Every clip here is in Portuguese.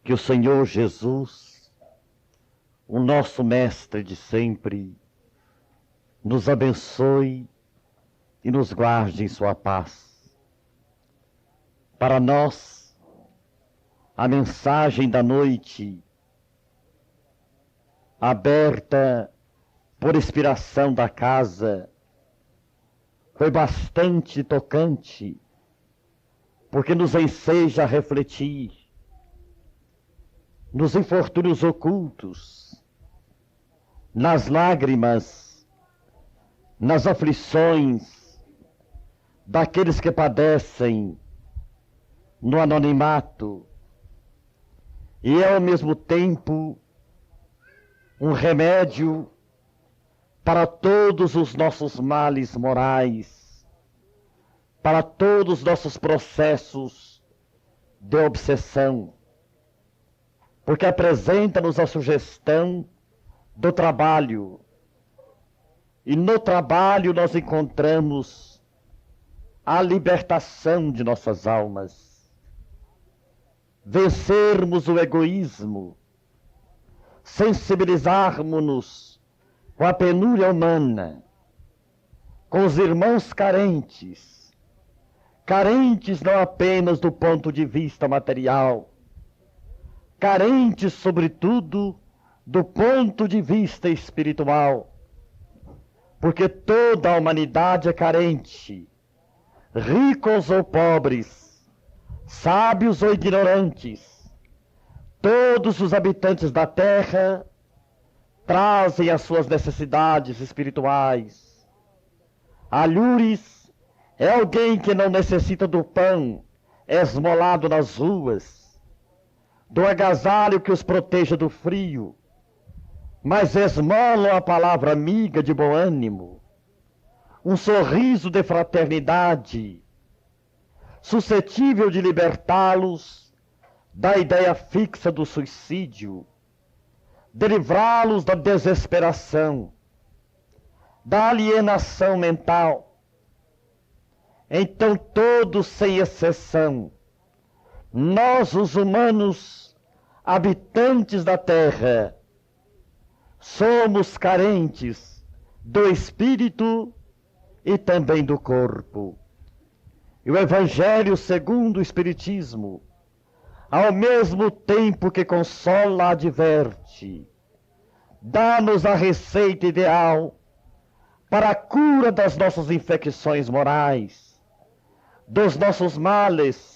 Que o Senhor Jesus, o nosso Mestre de sempre, nos abençoe e nos guarde em sua paz. Para nós, a mensagem da noite, aberta por inspiração da casa, foi bastante tocante, porque nos enseja a refletir nos infortúnios ocultos, nas lágrimas, nas aflições daqueles que padecem no anonimato, e é ao mesmo tempo um remédio para todos os nossos males morais, para todos os nossos processos de obsessão, porque apresenta-nos a sugestão do trabalho, e no trabalho nós encontramos a libertação de nossas almas, vencermos o egoísmo, sensibilizarmos-nos com a penúria humana, com os irmãos carentes, carentes não apenas do ponto de vista material, carentes, sobretudo, do ponto de vista espiritual, porque toda a humanidade é carente, ricos ou pobres, sábios ou ignorantes, todos os habitantes da terra trazem as suas necessidades espirituais. Alhures é alguém que não necessita do pão esmolado nas ruas, do agasalho que os proteja do frio, mas esmolam a palavra amiga de bom ânimo, um sorriso de fraternidade, suscetível de libertá-los da ideia fixa do suicídio, de livrá-los da desesperação, da alienação mental. Então todos, sem exceção, nós, os humanos, habitantes da terra, somos carentes do espírito e também do corpo. E o Evangelho segundo o Espiritismo, ao mesmo tempo que consola, adverte, dá-nos a receita ideal para a cura das nossas infecções morais, dos nossos males,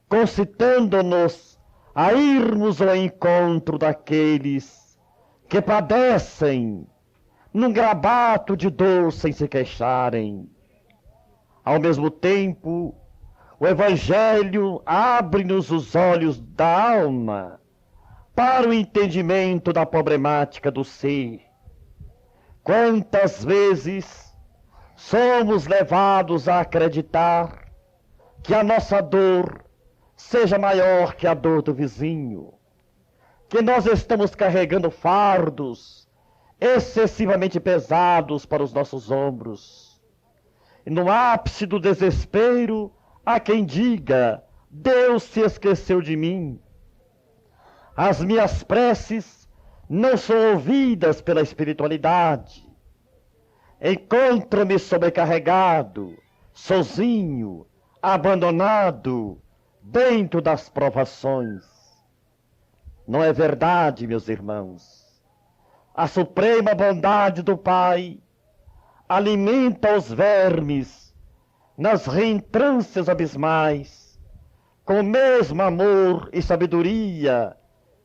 concitando-nos a irmos ao encontro daqueles que padecem num grabato de dor sem se queixarem. Ao mesmo tempo, o Evangelho abre-nos os olhos da alma para o entendimento da problemática do ser. Quantas vezes somos levados a acreditar que a nossa dor seja maior que a dor do vizinho, que nós estamos carregando fardos excessivamente pesados para os nossos ombros. E no ápice do desespero, há quem diga: Deus se esqueceu de mim. As minhas preces não são ouvidas pela espiritualidade. Encontro-me sobrecarregado, sozinho, abandonado, dentro das provações. Não é verdade, meus irmãos? A suprema bondade do Pai alimenta os vermes nas reentrâncias abismais, com o mesmo amor e sabedoria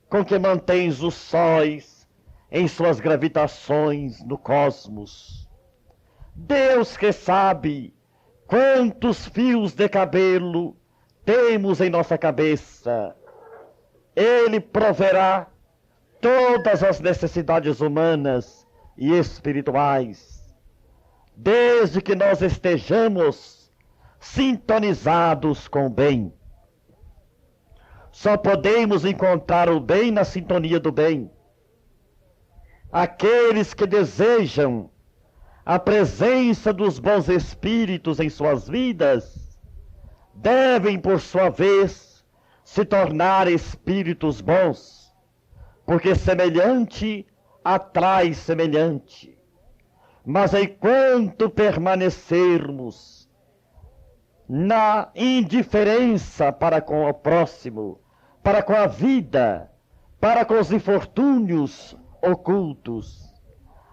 com que mantens os sóis em suas gravitações no cosmos. Deus que sabe quantos fios de cabelo temos em nossa cabeça, Ele proverá todas as necessidades humanas e espirituais, desde que nós estejamos sintonizados com o bem. Só podemos encontrar o bem na sintonia do bem. Aqueles que desejam a presença dos bons espíritos em suas vidas devem, por sua vez, se tornar espíritos bons, porque semelhante atrai semelhante. Mas enquanto permanecermos na indiferença para com o próximo, para com a vida, para com os infortúnios ocultos,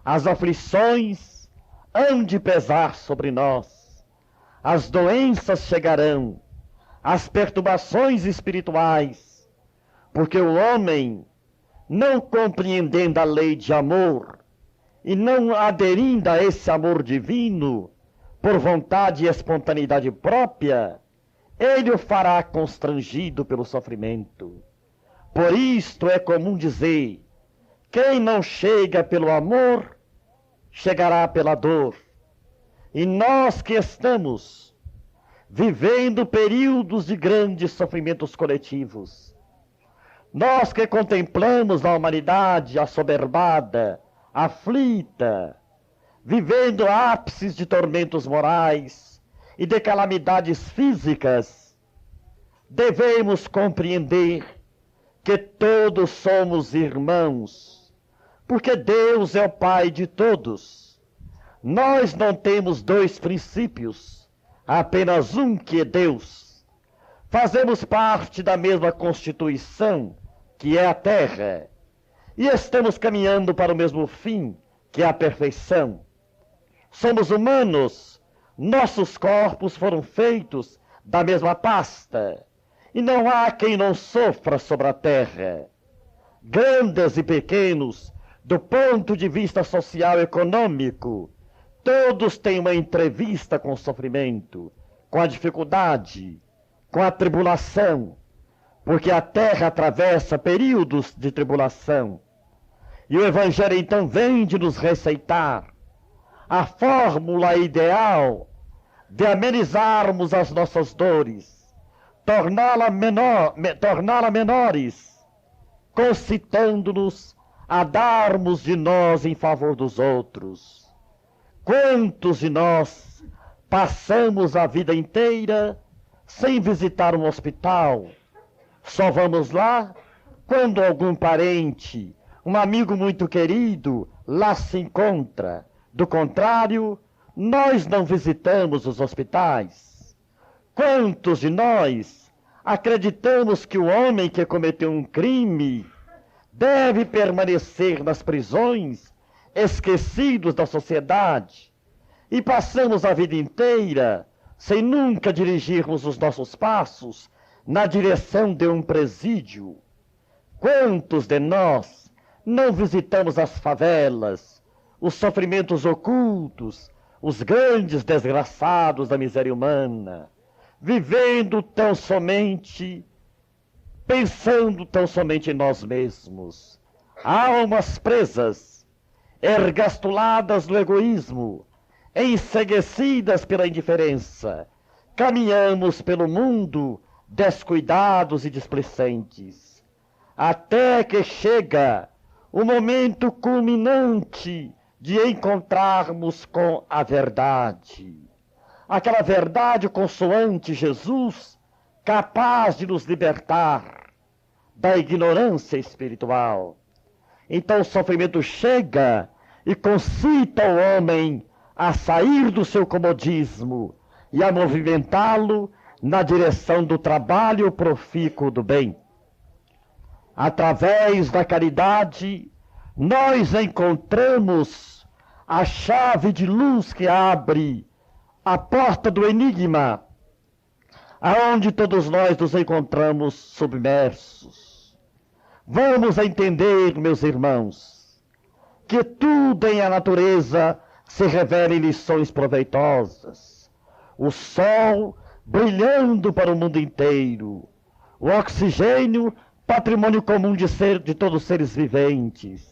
as aflições hão de pesar sobre nós, as doenças chegarão, as perturbações espirituais, porque o homem, não compreendendo a lei de amor e não aderindo a esse amor divino, por vontade e espontaneidade própria, ele o fará constrangido pelo sofrimento. Por isto é comum dizer, quem não chega pelo amor, chegará pela dor. E nós que estamos vivendo períodos de grandes sofrimentos coletivos, nós que contemplamos a humanidade assoberbada, aflita, vivendo ápices de tormentos morais e de calamidades físicas, devemos compreender que todos somos irmãos, porque Deus é o Pai de todos. Nós não temos dois princípios, apenas um que é Deus. Fazemos parte da mesma constituição, que é a terra, e estamos caminhando para o mesmo fim, que é a perfeição. Somos humanos, nossos corpos foram feitos da mesma pasta, e não há quem não sofra sobre a terra. Grandes e pequenos, do ponto de vista social e econômico, todos têm uma entrevista com o sofrimento, com a dificuldade, com a tribulação, porque a terra atravessa períodos de tribulação. E o Evangelho então vem de nos receitar a fórmula ideal de amenizarmos as nossas dores, torná-las menores, concitando-nos a darmos de nós em favor dos outros. Quantos de nós passamos a vida inteira sem visitar um hospital? Só vamos lá quando algum parente, um amigo muito querido, lá se encontra. Do contrário, nós não visitamos os hospitais. Quantos de nós acreditamos que o homem que cometeu um crime deve permanecer nas prisões, esquecidos da sociedade, e passamos a vida inteira sem nunca dirigirmos os nossos passos na direção de um presídio? Quantos de nós não visitamos as favelas, os sofrimentos ocultos, os grandes desgraçados da miséria humana, vivendo tão somente, pensando tão somente em nós mesmos, almas presas, ergastuladas no egoísmo, enceguecidas pela indiferença, caminhamos pelo mundo descuidados e displicentes, até que chega o momento culminante de encontrarmos com a verdade. Aquela verdade consoante Jesus, capaz de nos libertar da ignorância espiritual. Então o sofrimento chega e concita o homem a sair do seu comodismo e a movimentá-lo na direção do trabalho profícuo do bem. Através da caridade, nós encontramos a chave de luz que abre a porta do enigma, aonde todos nós nos encontramos submersos. Vamos entender, meus irmãos, que tudo em a natureza se revela em lições proveitosas. O sol brilhando para o mundo inteiro, o oxigênio, patrimônio comum de todos os seres viventes,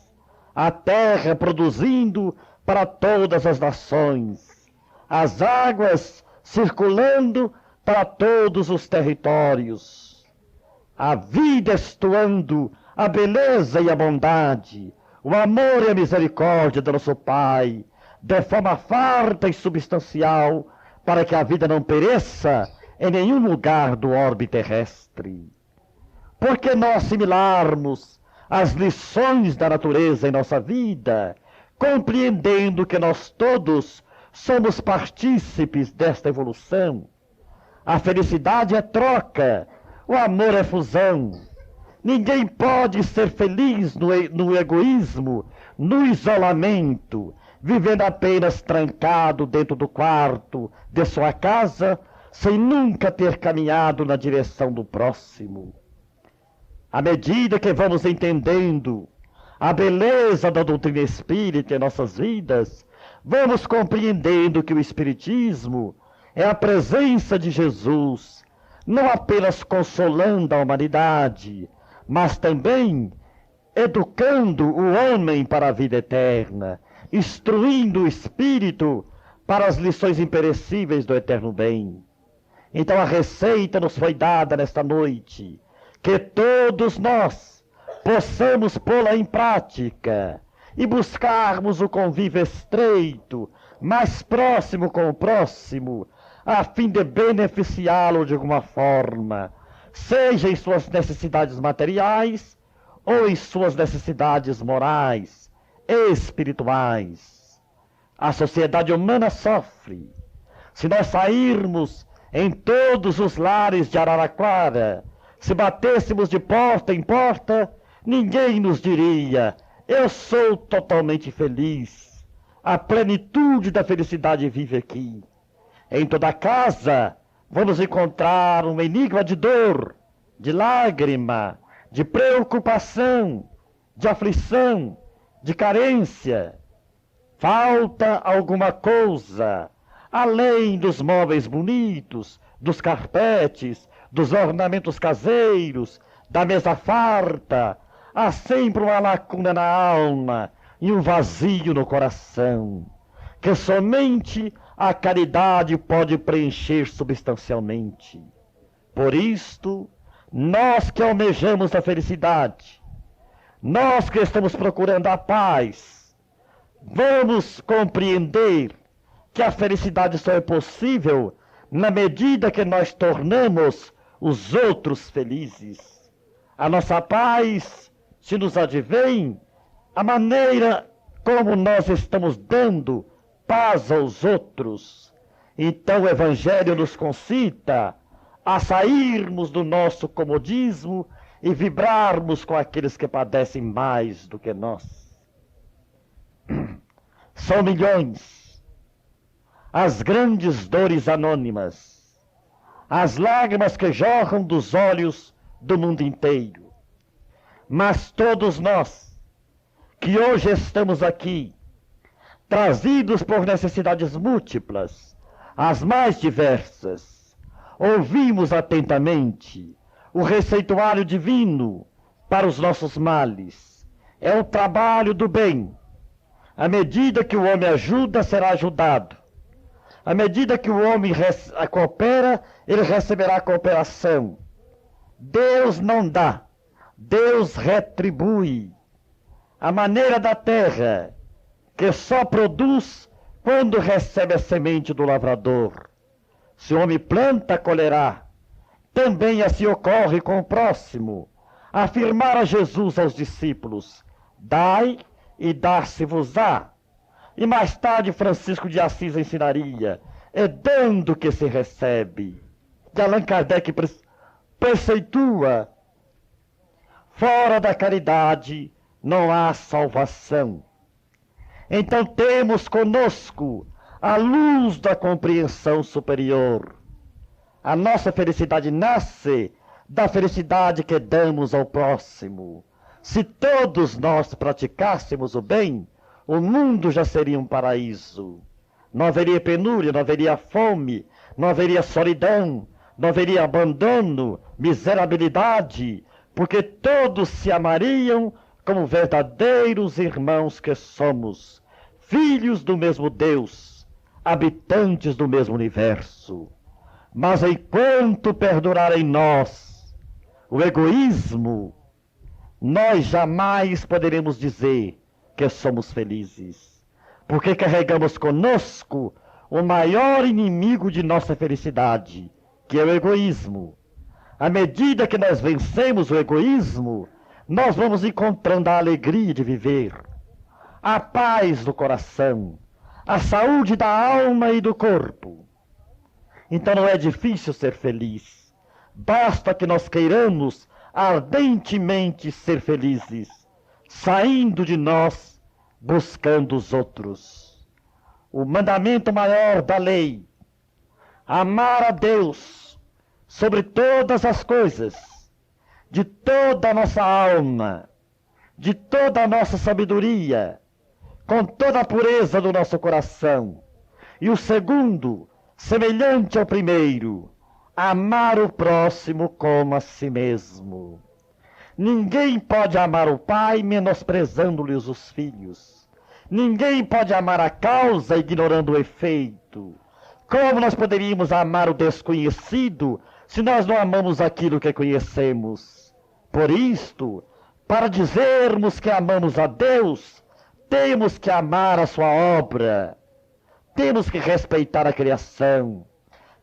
a terra produzindo para todas as nações, as águas circulando para todos os territórios, a vida estuando a beleza e a bondade, o amor e a misericórdia do nosso Pai, de forma farta e substancial, para que a vida não pereça em nenhum lugar do orbe terrestre. Por que não assimilarmos as lições da natureza em nossa vida, compreendendo que nós todos somos partícipes desta evolução? A felicidade é troca, o amor é fusão. Ninguém pode ser feliz no egoísmo, no isolamento, vivendo apenas trancado dentro do quarto de sua casa, sem nunca ter caminhado na direção do próximo. À medida que vamos entendendo a beleza da doutrina espírita em nossas vidas, vamos compreendendo que o Espiritismo é a presença de Jesus, não apenas consolando a humanidade, mas também educando o homem para a vida eterna, instruindo o espírito para as lições imperecíveis do eterno bem. Então a receita nos foi dada nesta noite, que todos nós possamos pô-la em prática e buscarmos o convívio estreito, mais próximo com o próximo, a fim de beneficiá-lo de alguma forma, seja em suas necessidades materiais ou em suas necessidades morais, espirituais. A sociedade humana sofre. Se nós sairmos em todos os lares de Araraquara, se batêssemos de porta em porta, ninguém nos diria: eu sou totalmente feliz. A plenitude da felicidade vive aqui. Em toda casa vamos encontrar um enigma de dor, de lágrima, de preocupação, de aflição, de carência. Falta alguma coisa, além dos móveis bonitos, dos carpetes, dos ornamentos caseiros, da mesa farta. Há sempre uma lacuna na alma e um vazio no coração, que somente a caridade pode preencher substancialmente. Por isto, nós que almejamos a felicidade, nós que estamos procurando a paz, vamos compreender que a felicidade só é possível na medida que nós tornamos os outros felizes. A nossa paz se nos advém a maneira como nós estamos dando paz aos outros. Então o Evangelho nos concita a sairmos do nosso comodismo e vibrarmos com aqueles que padecem mais do que nós. São milhões as grandes dores anônimas, as lágrimas que jorram dos olhos do mundo inteiro. Mas todos nós, que hoje estamos aqui, trazidos por necessidades múltiplas, as mais diversas, ouvimos atentamente o receituário divino para os nossos males. É o trabalho do bem. À medida que o homem ajuda, será ajudado. À medida que o homem coopera, ele receberá cooperação. Deus não dá, Deus retribui. A maneira da terra, que só produz quando recebe a semente do lavrador. Se o homem planta, colherá. Também assim ocorre com o próximo. Afirmara Jesus aos discípulos: dai e dar-se-vos-á. E mais tarde Francisco de Assis ensinaria: é dando que se recebe. E Allan Kardec preceitua: fora da caridade não há salvação. Então temos conosco a luz da compreensão superior. A nossa felicidade nasce da felicidade que damos ao próximo. Se todos nós praticássemos o bem, o mundo já seria um paraíso. Não haveria penúria, não haveria fome, não haveria solidão, não haveria abandono, miserabilidade, porque todos se amariam como verdadeiros irmãos que somos, filhos do mesmo Deus, habitantes do mesmo universo. Mas enquanto perdurar em nós o egoísmo, nós jamais poderemos dizer que somos felizes, porque carregamos conosco o maior inimigo de nossa felicidade, que é o egoísmo. À medida que nós vencemos o egoísmo, nós vamos encontrando a alegria de viver, a paz do coração, a saúde da alma e do corpo. Então não é difícil ser feliz. Basta que nós queiramos ardentemente ser felizes, saindo de nós, buscando os outros. O mandamento maior da lei: amar a Deus sobre todas as coisas, de toda a nossa alma, de toda a nossa sabedoria, com toda a pureza do nosso coração. E o segundo, semelhante ao primeiro, amar o próximo como a si mesmo. Ninguém pode amar o pai menosprezando-lhes os filhos. Ninguém pode amar a causa ignorando o efeito. Como nós poderíamos amar o desconhecido se nós não amamos aquilo que conhecemos? Por isto, para dizermos que amamos a Deus, temos que amar a sua obra, temos que respeitar a criação,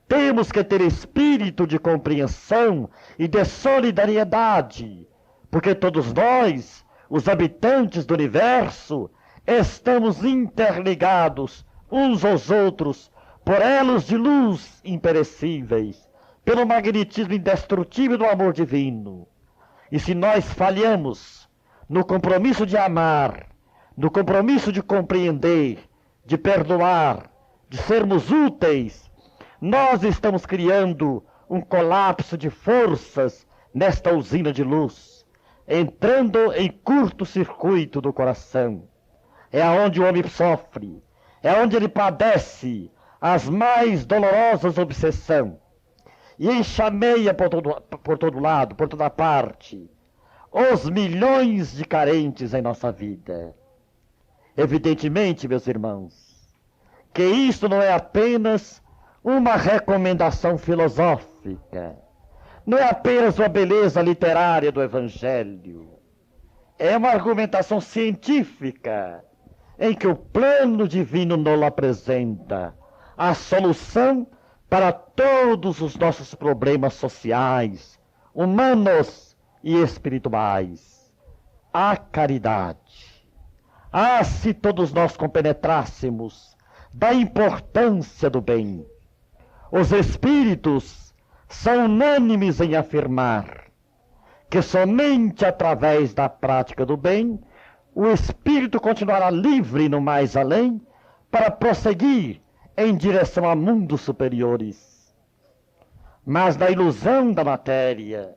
temos que ter espírito de compreensão e de solidariedade, porque todos nós, os habitantes do universo, estamos interligados uns aos outros por elos de luz imperecíveis, pelo magnetismo indestrutível do amor divino. E se nós falhamos no compromisso de amar, no compromisso de compreender, de perdoar, de sermos úteis, nós estamos criando um colapso de forças nesta usina de luz, entrando em curto-circuito do coração. É aonde o homem sofre, é onde ele padece as mais dolorosas obsessões, e enxameia por todo lado, por toda parte, os milhões de carentes em nossa vida. Evidentemente, meus irmãos, que isto não é apenas uma recomendação filosófica, não é apenas uma beleza literária do Evangelho, é uma argumentação científica em que o plano divino nos apresenta a solução para todos os nossos problemas sociais, humanos e espirituais. A caridade. Ah, se todos nós compenetrássemos da importância do bem. Os espíritos são unânimes em afirmar que somente através da prática do bem o espírito continuará livre no mais além para prosseguir em direção a mundos superiores. Mas na ilusão da matéria,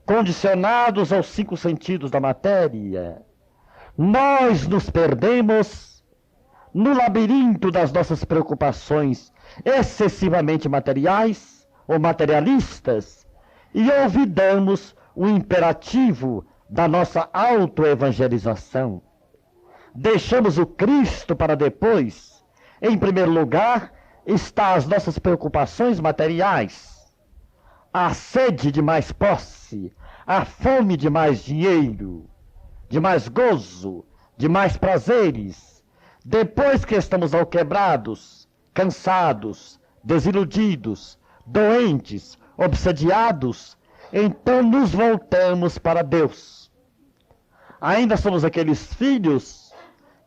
condicionados aos 5 sentidos da matéria, nós nos perdemos no labirinto das nossas preocupações excessivamente materiais ou materialistas e olvidamos o imperativo da nossa autoevangelização. Deixamos o Cristo para depois. Em primeiro lugar, está as nossas preocupações materiais, a sede de mais posse, a fome de mais dinheiro, de mais gozo, de mais prazeres. Depois que estamos alquebrados, cansados, desiludidos, doentes, obsediados, então nos voltamos para Deus. Ainda somos aqueles filhos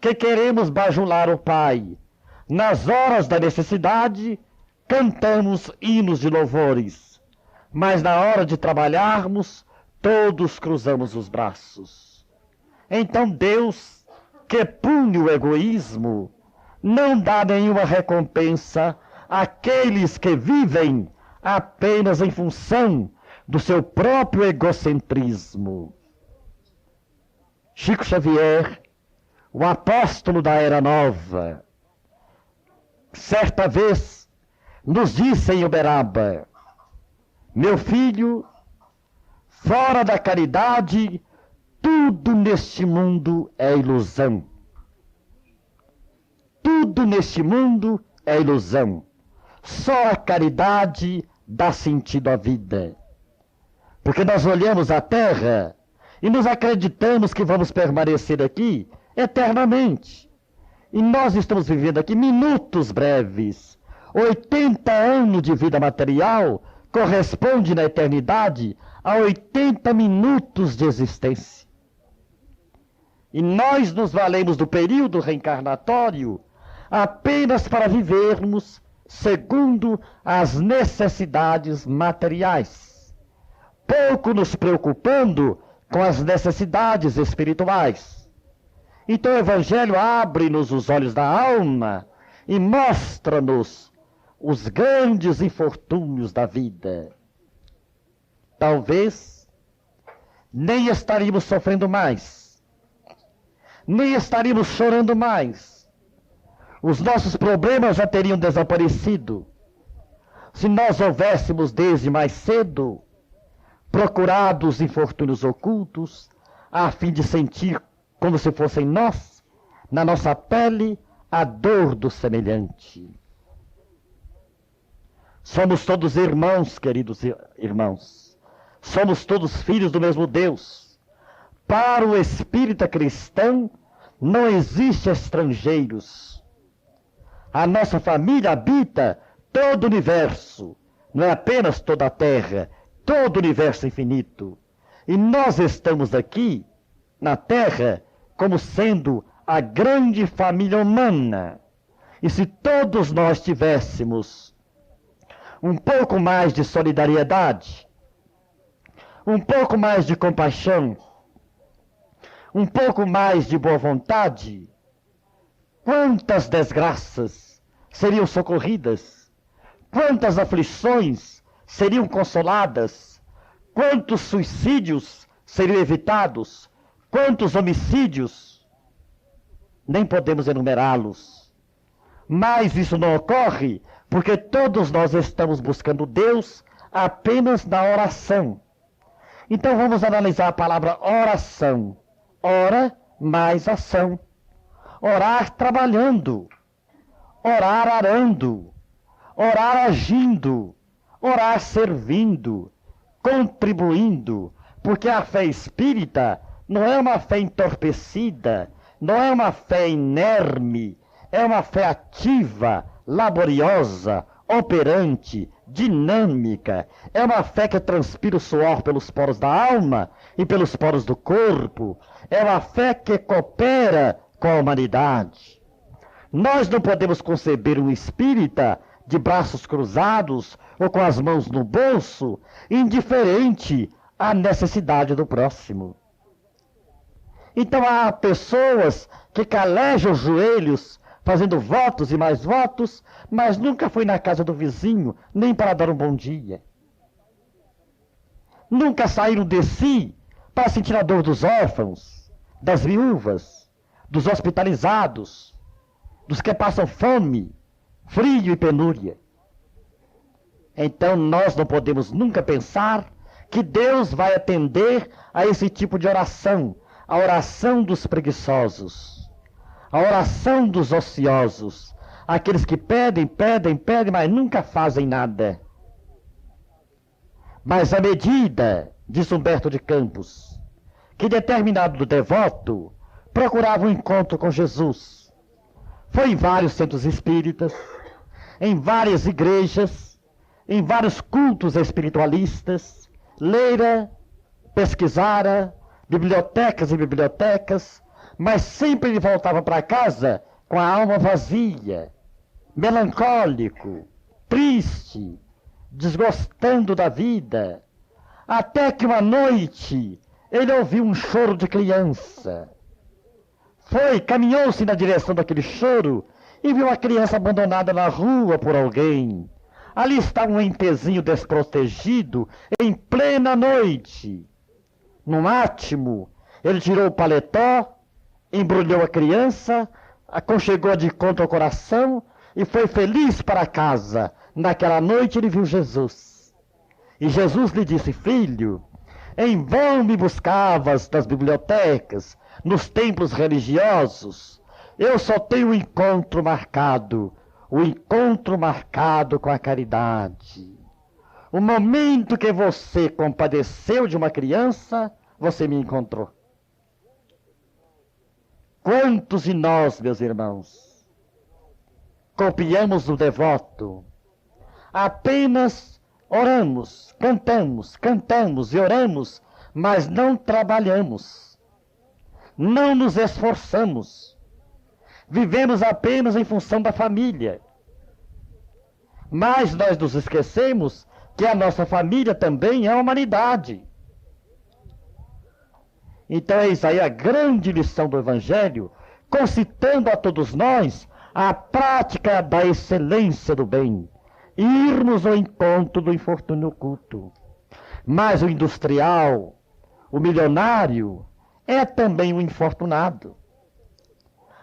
que queremos bajular o Pai. Nas horas da necessidade, cantamos hinos de louvores, mas na hora de trabalharmos, todos cruzamos os braços. Então Deus, que pune o egoísmo, não dá nenhuma recompensa àqueles que vivem apenas em função do seu próprio egocentrismo. Chico Xavier, o apóstolo da Era Nova, certa vez nos disse em Uberaba: meu filho, fora da caridade, tudo neste mundo é ilusão. Tudo neste mundo é ilusão. Só a caridade dá sentido à vida. Porque nós olhamos a terra e nos acreditamos que vamos permanecer aqui eternamente. E nós estamos vivendo aqui minutos breves. 80 anos de vida material corresponde na eternidade a 80 minutos de existência. E nós nos valemos do período reencarnatório apenas para vivermos segundo as necessidades materiais, pouco nos preocupando com as necessidades espirituais. Então o Evangelho abre-nos os olhos da alma e mostra-nos os grandes infortúnios da vida. Talvez nem estaríamos sofrendo mais, nem estaríamos chorando mais. Os nossos problemas já teriam desaparecido se nós houvéssemos desde mais cedo procurado os infortúnios ocultos a fim de sentir como se fossem nós, na nossa pele, a dor do semelhante. Somos todos irmãos, queridos irmãos. Somos todos filhos do mesmo Deus. Para o espírita cristão, não existe estrangeiros. A nossa família habita todo o universo, não é apenas toda a Terra, todo o universo infinito. E nós estamos aqui, na Terra, como sendo a grande família humana. E se todos nós tivéssemos um pouco mais de solidariedade, um pouco mais de compaixão, um pouco mais de boa vontade, quantas desgraças seriam socorridas, quantas aflições seriam consoladas, quantos suicídios seriam evitados, quantos homicídios, nem podemos enumerá-los. Mas isso não ocorre porque todos nós estamos buscando Deus apenas na oração. Então vamos analisar a palavra oração. Ora mais ação. Orar trabalhando, orar arando, orar agindo, orar servindo, contribuindo, porque a fé espírita não é uma fé entorpecida, não é uma fé inerme, é uma fé ativa, laboriosa, operante, dinâmica. É uma fé que transpira o suor pelos poros da alma e pelos poros do corpo. É uma fé que coopera com a humanidade. Nós não podemos conceber um espírita de braços cruzados ou com as mãos no bolso, indiferente à necessidade do próximo. Então há pessoas que calejam os joelhos, fazendo votos e mais votos, mas nunca foi na casa do vizinho, nem para dar um bom dia. Nunca saíram de si para sentir a dor dos órfãos, das viúvas, dos hospitalizados, dos que passam fome, frio e penúria. Então nós não podemos nunca pensar que Deus vai atender a esse tipo de oração, a oração dos preguiçosos, a oração dos ociosos, aqueles que pedem, pedem, pedem, mas nunca fazem nada. Mas à medida, diz Humberto de Campos, que determinado devoto procurava um encontro com Jesus, foi em vários centros espíritas, em várias igrejas, em vários cultos espiritualistas, lera, pesquisara, bibliotecas e bibliotecas, mas sempre ele voltava para casa com a alma vazia, melancólico, triste, desgostando da vida, até que uma noite ele ouviu um choro de criança. Caminhou-se na direção daquele choro e viu a criança abandonada na rua por alguém. Ali está um entezinho desprotegido em plena noite. Num átimo, ele tirou o paletó, embrulhou a criança, aconchegou-a de contra o coração e foi feliz para casa. Naquela noite ele viu Jesus. E Jesus lhe disse: filho, em vão me buscavas nas bibliotecas, nos templos religiosos. Eu só tenho um encontro marcado, o encontro marcado com a caridade. O momento que você compadeceu de uma criança, você me encontrou. Quantos de nós, meus irmãos, copiamos o devoto, apenas Oramos, cantamos e oramos, mas não trabalhamos, não nos esforçamos, vivemos apenas em função da família. Mas nós nos esquecemos que a nossa família também é a humanidade. Então eis aí a grande lição do Evangelho, concitando a todos nós a prática da excelência do bem, irmos ao encontro do infortúnio oculto. Mas o industrial, o milionário, é também um infortunado.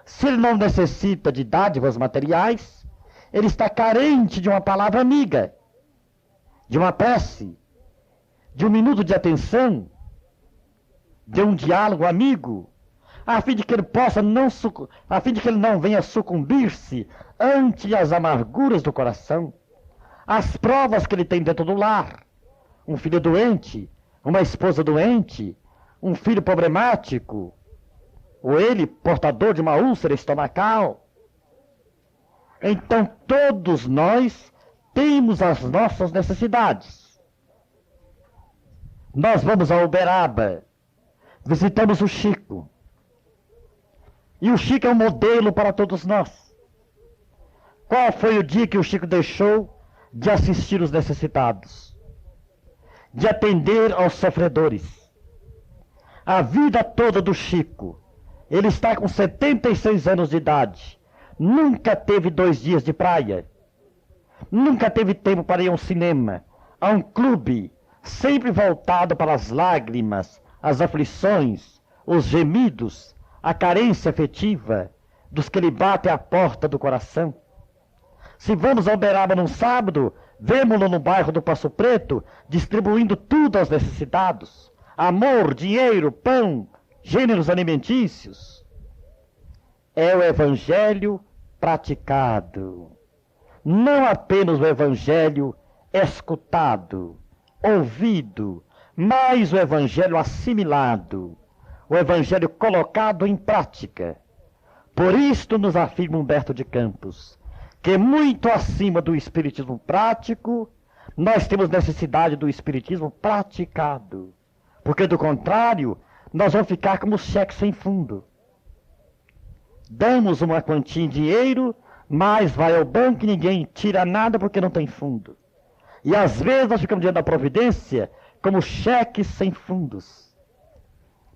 Se ele não necessita de dádivas materiais, ele está carente de uma palavra amiga, de uma prece, de um minuto de atenção, de um diálogo amigo, a fim de que ele possa a fim de que ele não venha sucumbir-se ante as amarguras do coração, as provas que ele tem dentro do lar, um filho doente, uma esposa doente, um filho problemático, ou ele portador de uma úlcera estomacal. Então todos nós temos as nossas necessidades. Nós vamos a Uberaba, visitamos o Chico. E o Chico é um modelo para todos nós. Qual foi o dia que o Chico deixou de assistir os necessitados, de atender aos sofredores? A vida toda do Chico, ele está com 76 anos de idade, nunca teve 2 dias de praia, nunca teve tempo para ir a um cinema, a um clube, sempre voltado para as lágrimas, as aflições, os gemidos, a carência afetiva dos que lhe batem à porta do coração. Se vamos a Uberaba num sábado, vemo-lo no bairro do Passo Preto, distribuindo tudo aos necessitados. Amor, dinheiro, pão, gêneros alimentícios. É o Evangelho praticado. Não apenas o Evangelho escutado, ouvido, mas o Evangelho assimilado, o Evangelho colocado em prática. Por isto nos afirma Humberto de Campos, que muito acima do espiritismo prático, nós temos necessidade do espiritismo praticado. Porque do contrário, nós vamos ficar como cheque sem fundo. Damos uma quantia em dinheiro, mas vai ao banco e ninguém tira nada porque não tem fundo. E às vezes nós ficamos diante da providência como cheques sem fundos.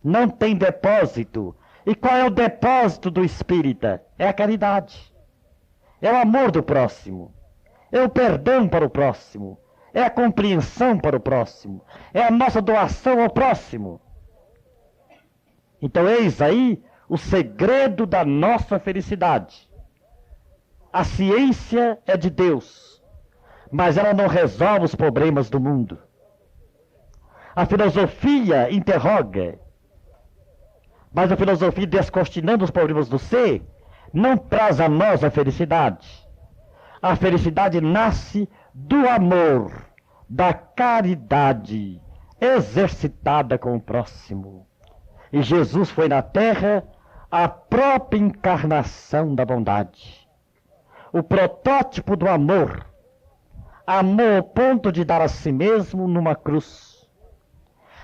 Não tem depósito. E qual é o depósito do espírita? É a caridade. É o amor do próximo. É o perdão para o próximo. É a compreensão para o próximo. É a nossa doação ao próximo. Então eis aí o segredo da nossa felicidade. A ciência é de Deus, mas ela não resolve os problemas do mundo. A filosofia interroga, mas a filosofia, descortinando os problemas do ser, não traz a nós a felicidade. A felicidade nasce do amor, da caridade, exercitada com o próximo. E Jesus foi na terra a própria encarnação da bondade. O protótipo do amor. Amor ao ponto de dar a si mesmo numa cruz.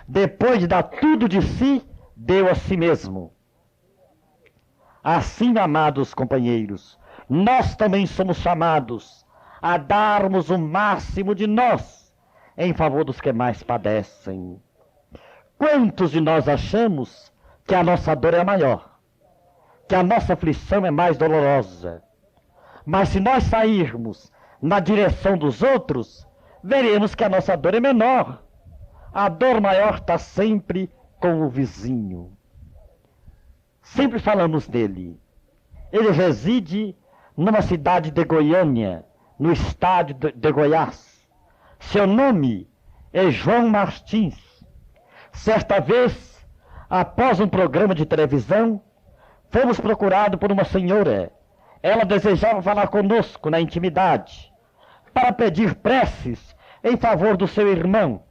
Depois de dar tudo de si, deu a si mesmo. Assim, amados companheiros, nós também somos chamados a darmos o máximo de nós em favor dos que mais padecem. Quantos de nós achamos que a nossa dor é maior, que a nossa aflição é mais dolorosa? Mas se nós sairmos na direção dos outros, veremos que a nossa dor é menor. A dor maior está sempre com o vizinho. Sempre falamos dele. Ele reside numa cidade de Goiânia, no estado de Goiás. Seu nome é João Martins. Certa vez, após um programa de televisão, fomos procurados por uma senhora. Ela desejava falar conosco na intimidade, para pedir preces em favor do seu irmão.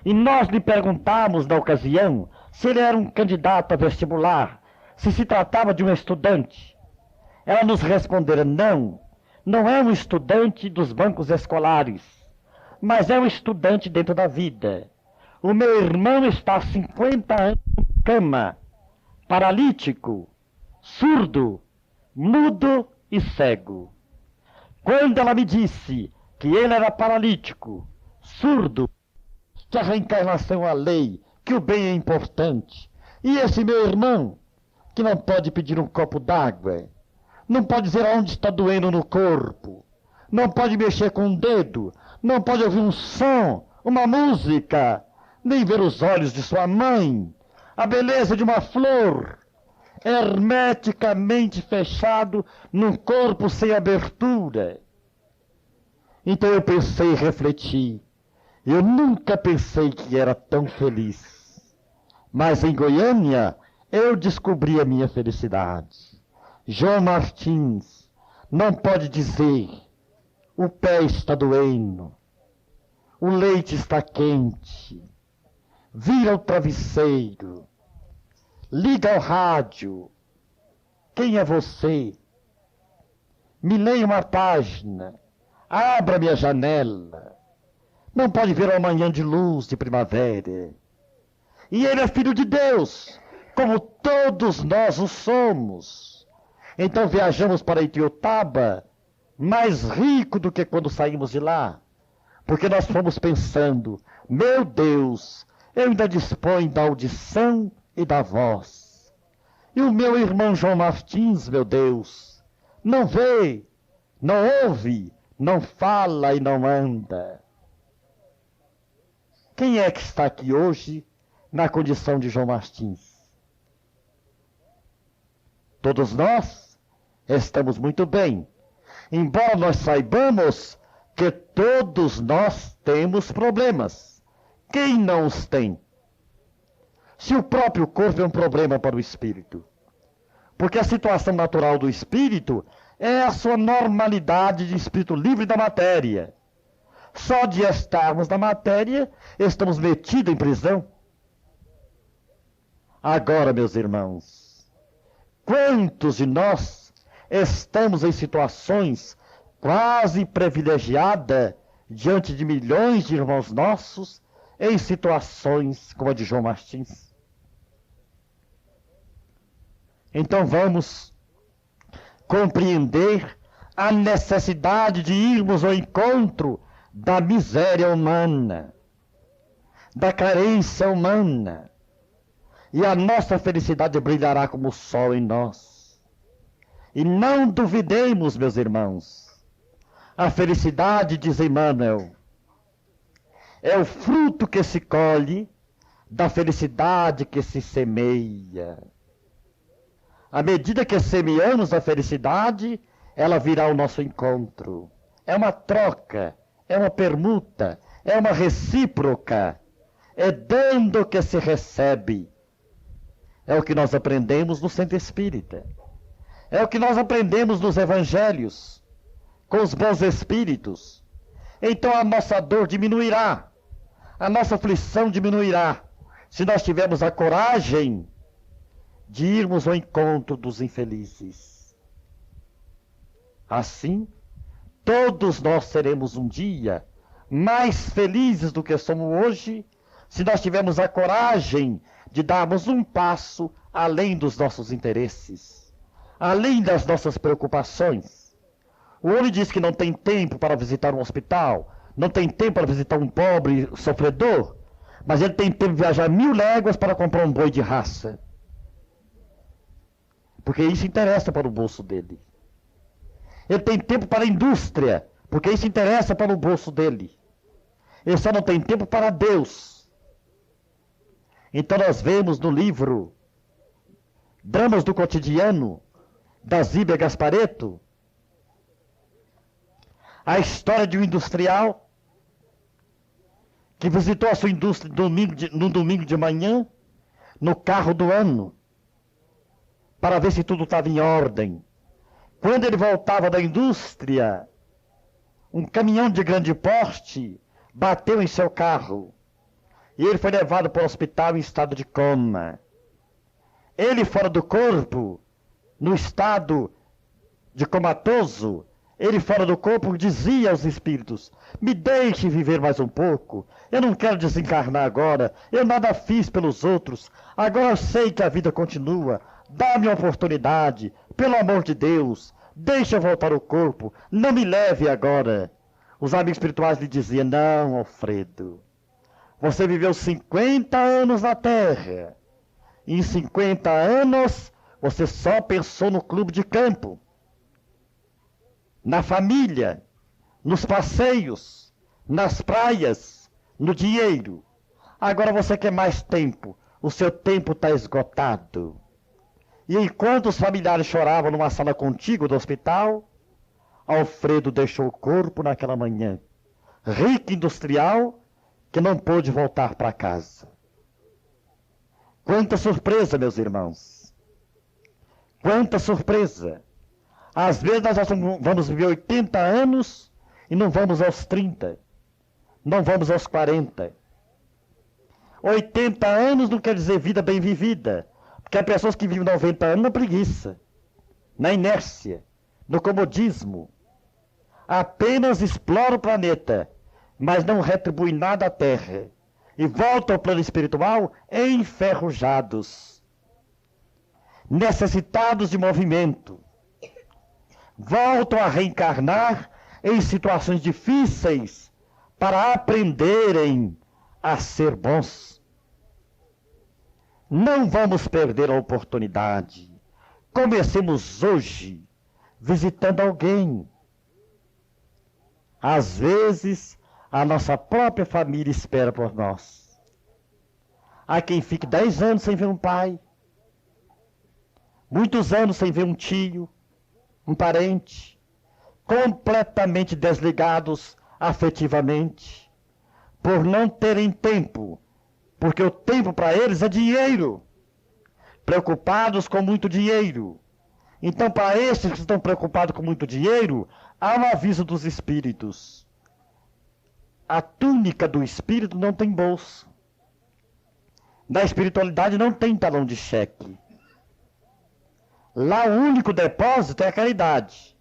E nós lhe perguntamos na ocasião se ele era um candidato a vestibular, se tratava de um estudante. Ela nos respondeu: não é um estudante dos bancos escolares, mas é um estudante dentro da vida. O meu irmão está há 50 anos na cama, paralítico, surdo, mudo e cego. Quando ela me disse que ele era paralítico, surdo, que a reencarnação é a lei, que o bem é importante, e esse meu irmão, que não pode pedir um copo d'água, não pode dizer aonde está doendo no corpo, não pode mexer com o dedo, não pode ouvir um som, uma música, nem ver os olhos de sua mãe, a beleza de uma flor, hermeticamente fechado num corpo sem abertura. Então eu pensei e refleti. Eu nunca pensei que era tão feliz. Mas em Goiânia eu descobri a minha felicidade. João Martins não pode dizer: o pé está doendo, o leite está quente, vira o travesseiro, liga ao rádio. Quem é você? Me leia uma página, abra minha janela. Não pode ver uma manhã de luz de primavera. E ele é filho de Deus, como todos nós o somos. Então viajamos para Itiotaba, mais rico do que quando saímos de lá, porque nós fomos pensando: meu Deus, eu ainda disponho da audição e da voz. E o meu irmão João Martins, meu Deus, não vê, não ouve, não fala e não anda. Quem é que está aqui hoje na condição de João Martins? Todos nós estamos muito bem, embora nós saibamos que todos nós temos problemas. Quem não os tem? Se o próprio corpo é um problema para o espírito, porque a situação natural do espírito é a sua normalidade de espírito livre da matéria. Só de estarmos na matéria, estamos metidos em prisão. Agora, meus irmãos, quantos de nós estamos em situações quase privilegiadas diante de milhões de irmãos nossos em situações como a de João Martins? Então vamos compreender a necessidade de irmos ao encontro da miséria humana, da carência humana, e a nossa felicidade brilhará como o sol em nós. E não duvidemos, meus irmãos, a felicidade, diz Emmanuel, é o fruto que se colhe da felicidade que se semeia. À medida que semeamos a felicidade, ela virá ao nosso encontro. É uma troca, é uma permuta, é uma recíproca. É dando que se recebe. É o que nós aprendemos no Centro Espírita. É o que nós aprendemos nos Evangelhos, com os bons espíritos. Então a nossa dor diminuirá, a nossa aflição diminuirá, se nós tivermos a coragem de irmos ao encontro dos infelizes. Assim, todos nós seremos um dia mais felizes do que somos hoje, se nós tivermos a coragem de darmos um passo além dos nossos interesses, além das nossas preocupações. O homem diz que não tem tempo para visitar um hospital, não tem tempo para visitar um pobre sofredor, mas ele tem tempo de viajar 1000 léguas para comprar um boi de raça. Porque isso interessa para o bolso dele. Ele tem tempo para a indústria, porque isso interessa para o bolso dele. Ele só não tem tempo para Deus. Então nós vemos no livro Dramas do Cotidiano, da Zíbia Gasparetto, a história de um industrial que visitou a sua indústria no domingo de manhã, no carro do ano, para ver se tudo estava em ordem. Quando ele voltava da indústria, um caminhão de grande porte bateu em seu carro e ele foi levado para o hospital em estado de coma. Ele fora do corpo, no estado de comatoso, Ele fora do corpo dizia aos espíritos: me deixe viver mais um pouco, eu não quero desencarnar agora, eu nada fiz pelos outros, agora eu sei que a vida continua, dá-me uma oportunidade, pelo amor de Deus, deixa eu voltar ao corpo, não me leve agora. Os amigos espirituais lhe diziam: não, Alfredo, você viveu 50 anos na Terra, e em 50 anos você só pensou no clube de campo, na família, nos passeios, nas praias, no dinheiro. Agora você quer mais tempo, o seu tempo está esgotado. E enquanto os familiares choravam numa sala contígua do hospital, Alfredo deixou o corpo naquela manhã, rico industrial, que não pôde voltar para casa. Quanta surpresa, meus irmãos! Quanta surpresa! Às vezes nós vamos viver 80 anos e não vamos aos 30, não vamos aos 40. 80 anos não quer dizer vida bem vivida, porque há pessoas que vivem 90 anos na preguiça, na inércia, no comodismo. Apenas exploram o planeta, mas não retribuem nada à Terra, e voltam ao plano espiritual enferrujados, necessitados de movimento. Voltam a reencarnar em situações difíceis para aprenderem a ser bons. Não vamos perder a oportunidade. Comecemos hoje visitando alguém. Às vezes, a nossa própria família espera por nós. Há quem fique 10 anos sem ver um pai, muitos anos sem ver um tio, um parente, completamente desligados afetivamente, por não terem tempo, porque o tempo para eles é dinheiro, preocupados com muito dinheiro. Então, para esses que estão preocupados com muito dinheiro, há um aviso dos espíritos: a túnica do espírito não tem bolso, da espiritualidade não tem talão de cheque. Lá o único depósito é a caridade.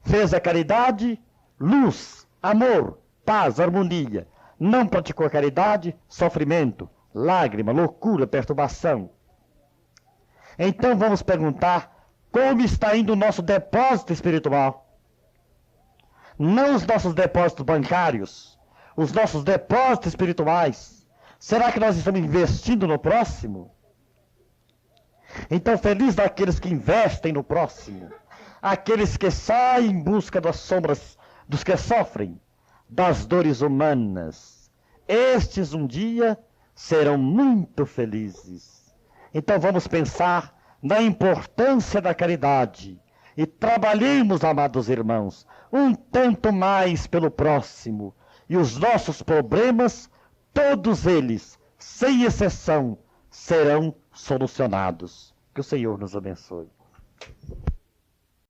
Fez a caridade, luz, amor, paz, harmonia. Não praticou a caridade, sofrimento, lágrima, loucura, perturbação. Então vamos perguntar como está indo o nosso depósito espiritual. Não os nossos depósitos bancários, os nossos depósitos espirituais. Será que nós estamos investindo no próximo? Então, feliz daqueles que investem no próximo, aqueles que saem em busca das sombras dos que sofrem, das dores humanas. Estes um dia serão muito felizes. Então vamos pensar na importância da caridade e trabalhemos, amados irmãos, um tanto mais pelo próximo, e os nossos problemas, todos eles, sem exceção, serão solucionados. Que o Senhor nos abençoe.